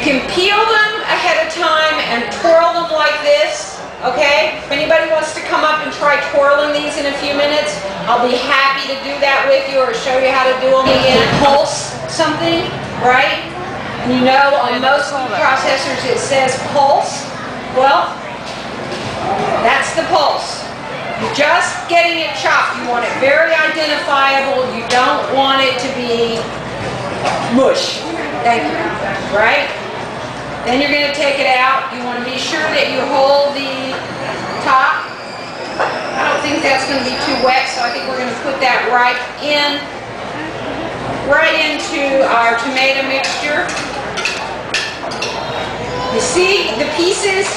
can peel them ahead of time and twirl them like this, okay? If anybody wants to come up and try twirling these in a few minutes, I'll be happy to do that with you or show you how to do them again. Pulse something, right? And you know on most food processors it says pulse. Well, that's the pulse. You're just getting it chopped. You want it very identifiable. You don't want it to be mush. Thank you. Right? Then you're going to take it out. You want to be sure that you hold the top. I don't think that's going to be too wet, so I think we're going to put that right into our tomato mixture. You see the pieces?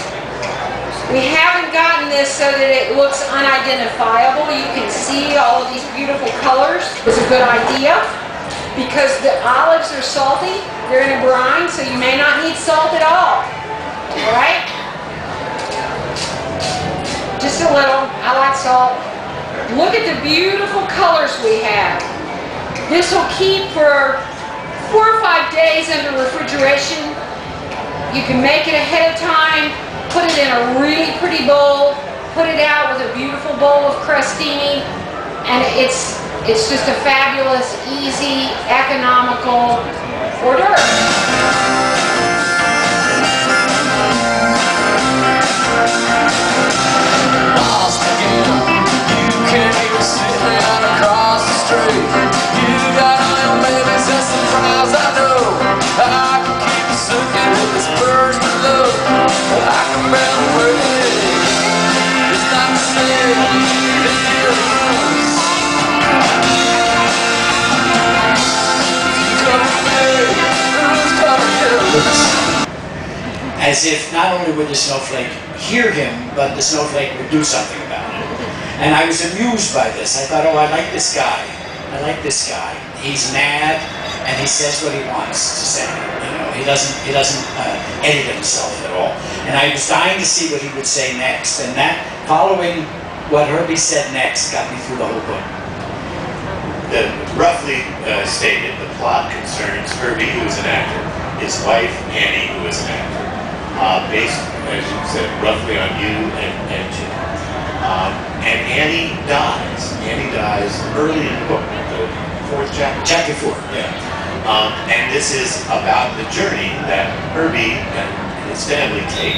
We haven't gotten this so that it looks unidentifiable. You can see all of these beautiful colors. It's a good idea because the olives are salty. They're in a brine, so you may not need salt at all. All right? Just a little. I like salt. Look at the beautiful colors we have. This will keep for 4 or 5 days under refrigeration. You can make it ahead of time. Put it in a really pretty bowl, put it out with a beautiful bowl of crostini, and it's just a fabulous, easy, economical hors d'oeuvre. You can't even sit down across the street. You got little babies, that's the prize I know. I can keep sucking with this burst of love. I can barely breathe. It's not the same. As if not only would the snowflake hear him, but the snowflake would do something about it. And I was amused by this. I thought, oh, I like this guy. I like this guy. He's mad, and he says what he wants to say. You know, he doesn't edit himself at all. And I was dying to see what he would say next. And that, following what Herbie said next, got me through the whole book. Roughly stated, the plot concerns Herbie, who is an actor, his wife, Annie, who is an actor, based, as you said, roughly on you and Jim. And Annie dies. Annie dies early in the book, the 4th chapter. Chapter 4. Yeah. And this is about the journey that Herbie and his family take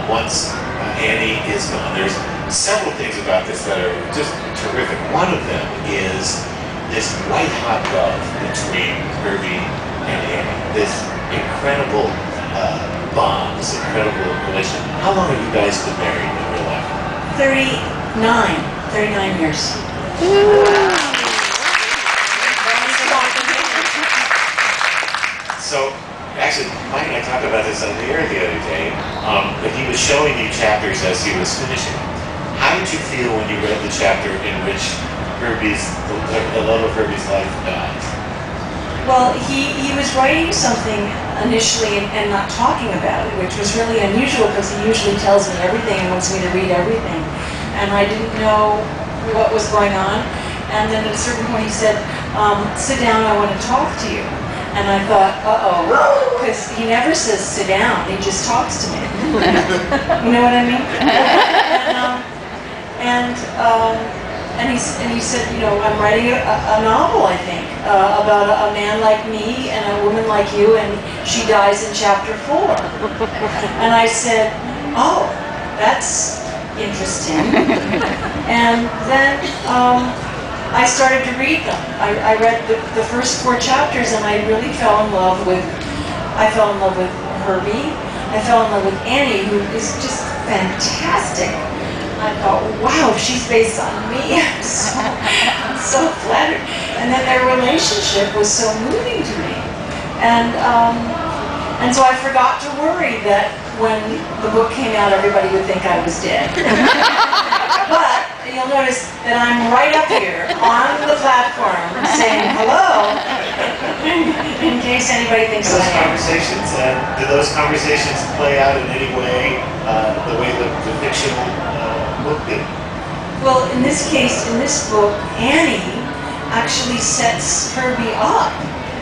once Annie is gone. There's several things about this that are just terrific. One of them is this white-hot love between Herbie and Annie. This incredible bond, this incredible relationship. How long have you guys been married in real life? 39 years. So, actually, Mike and I talked about this on the air the other day, but he was showing you chapters as he was finishing. How did you feel when you read the chapter in which the love of Herbie's life dies? Well, he was writing something initially and not talking about it, which was really unusual because he usually tells me everything and wants me to read everything. And I didn't know what was going on. And then at a certain point he said, sit down, I want to talk to you. And I thought, uh-oh, because he never says sit down, he just talks to me. You know what I mean? And he said, you know, I'm writing a novel, I think, about a man like me and a woman like you, and she dies in chapter 4. And I said, oh, that's interesting. And then I started to read them. I read the first 4 chapters, and I really fell in love with Herbie. I fell in love with Annie, who is just fantastic. I thought, wow, she's based on me. I'm so flattered. And then their relationship was so moving to me. And so I forgot to worry that when the book came out, everybody would think I was dead. But you'll notice that I'm right up here on the platform saying hello, in case anybody thinks I am. Did those conversations play out in any way, the way the fictional book did? Well, in this case, in this book, Annie actually sets Herbie up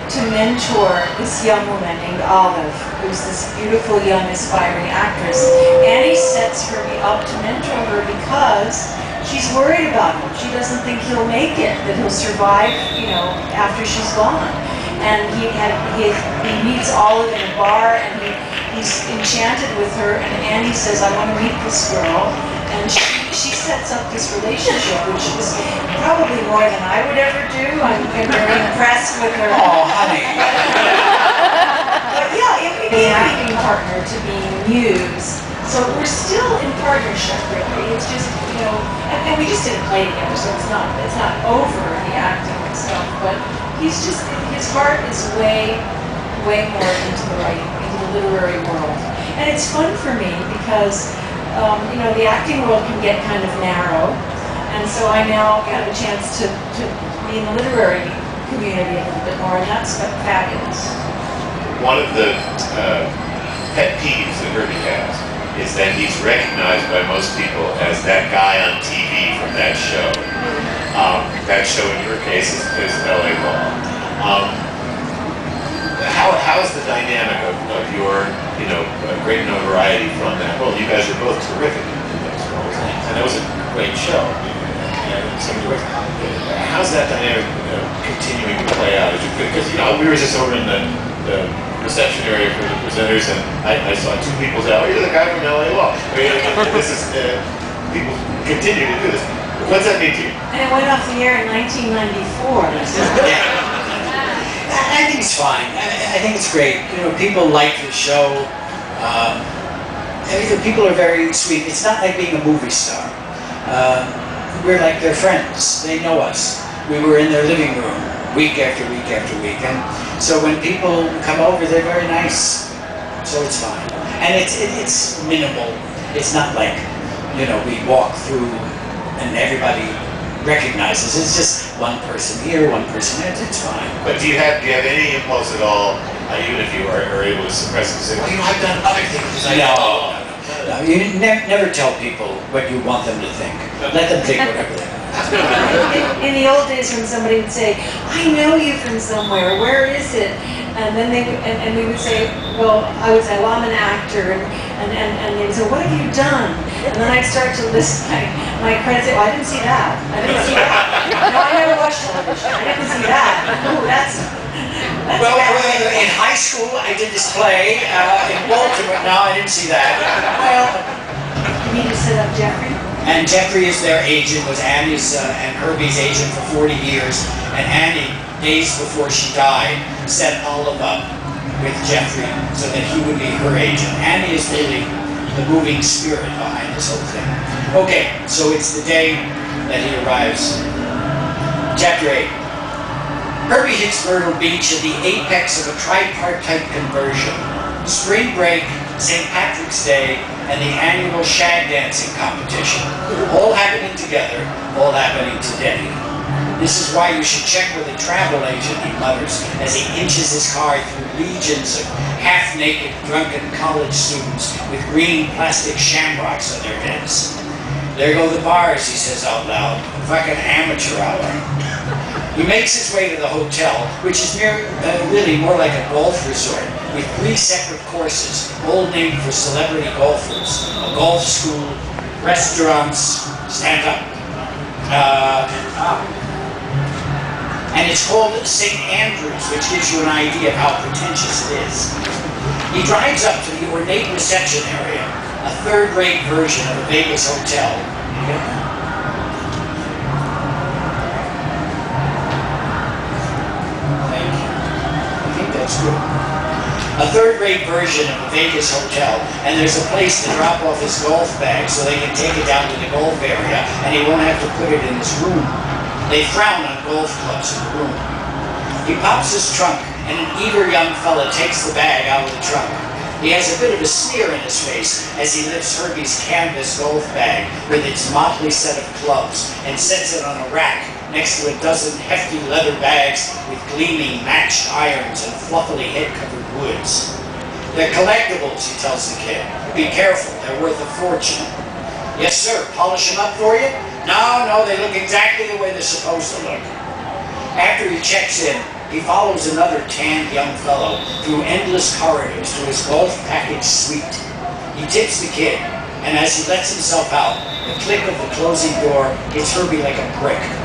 to mentor this young woman named Olive, who's this beautiful, young, aspiring actress. Annie sets Herbie up to mentor her because she's worried about him. She doesn't think he'll make it, that he'll survive, you know, after she's gone. And he meets Olive in a bar, and he's enchanted with her, and Annie says, I want to meet this girl. And she sets up this relationship, which is probably more than I would ever do. I'm very impressed with her. Oh, honey. But yeah, it became an acting partner to being muse. So we're still in partnership, really. It's just, you know, and we just didn't play together, so it's not over the acting and stuff. But he's just, his heart is way more into the writing, into the literary world. And it's fun for me because you know, the acting world can get kind of narrow, and so I now have a chance to be in the literary community a little bit more, and that's fabulous. One of the pet peeves that Herbie has is that he's recognized by most people as that guy on TV from that show. That show in your case is LA Law. How is the dynamic of your, you know, great notoriety from that role? You guys are both terrific in those roles, and that was a great show. How's that dynamic continuing to play out? Because, you know, we were just over in the reception area for the presenters, and I saw two people say, "Oh, you're the guy from LA Law." I mean, this is people continue to do this. What's that mean to you? And it went off the air in 1994. Yeah. I think it's fine. I think it's great. You know, people like the show. I mean, the people are very sweet. It's not like being a movie star. We're like their friends. They know us. We were in their living room week after week after week. And so when people come over, they're very nice. So it's fine. And it's minimal. It's not like, you know, we walk through and everybody recognizes. It's just one person here, one person there. It's fine. But do you have any impulse at all, even if you are able to suppress it, and say, well, you know, I've done other things. No, you never tell people what you want them to think. Let them think whatever they want. In the old days, when somebody would say, "I know you from somewhere. Where is it?" And then they would, and we would say, well, I would say, well, I'm an actor, and they would say, what have you done? And then I'd start to list my credits. Well, I didn't see that. I didn't see that. No, I never watched television. I didn't see that. Ooh, that's well, in high school, I did this play in Baltimore. No, I didn't see that. Well, you need to set up Jeffrey. And Jeffrey is their agent, was Annie's and Herbie's agent for 40 years. And Annie, days before she died, set Olive up with Jeffrey so that he would be her agent. Annie is really the moving spirit behind this whole thing. Okay, so it's the day that he arrives. Chapter 8. Herbie hits Myrtle Beach at the apex of a tripartite conversion. Spring break, St. Patrick's Day, and the annual shag dancing competition. All happening together, all happening today. This is why you should check with a travel agent, he mutters, as he inches his car through legions of half-naked, drunken college students with green plastic shamrocks on their heads. There go the bars, he says out loud. Fucking amateur hour. He makes his way to the hotel, which is really more like a golf resort, with 3 separate courses, all named for celebrity golfers. A golf school, restaurants, stand up. And it's called St. Andrews, which gives you an idea of how pretentious it is. He drives up to the ornate reception area, a third-rate version of a Vegas hotel. Thank you. I think that's good. A third-rate version of a Vegas hotel, and there's a place to drop off his golf bag so they can take it down to the golf area, and he won't have to put it in his room. They frown on golf clubs in the room. He pops his trunk, and an eager young fella takes the bag out of the trunk. He has a bit of a sneer in his face as he lifts Herbie's canvas golf bag with its motley set of clubs and sets it on a rack next to a dozen hefty leather bags with gleaming matched irons and fluffily head-covered woods. They're collectibles, he tells the kid. Be careful, they're worth a fortune. Yes, sir, polish them up for you? No, they look exactly the way they're supposed to look. After he checks in, he follows another tanned young fellow through endless corridors to his golf package suite. He tips the kid, and as he lets himself out, the click of the closing door hits Herbie like a brick.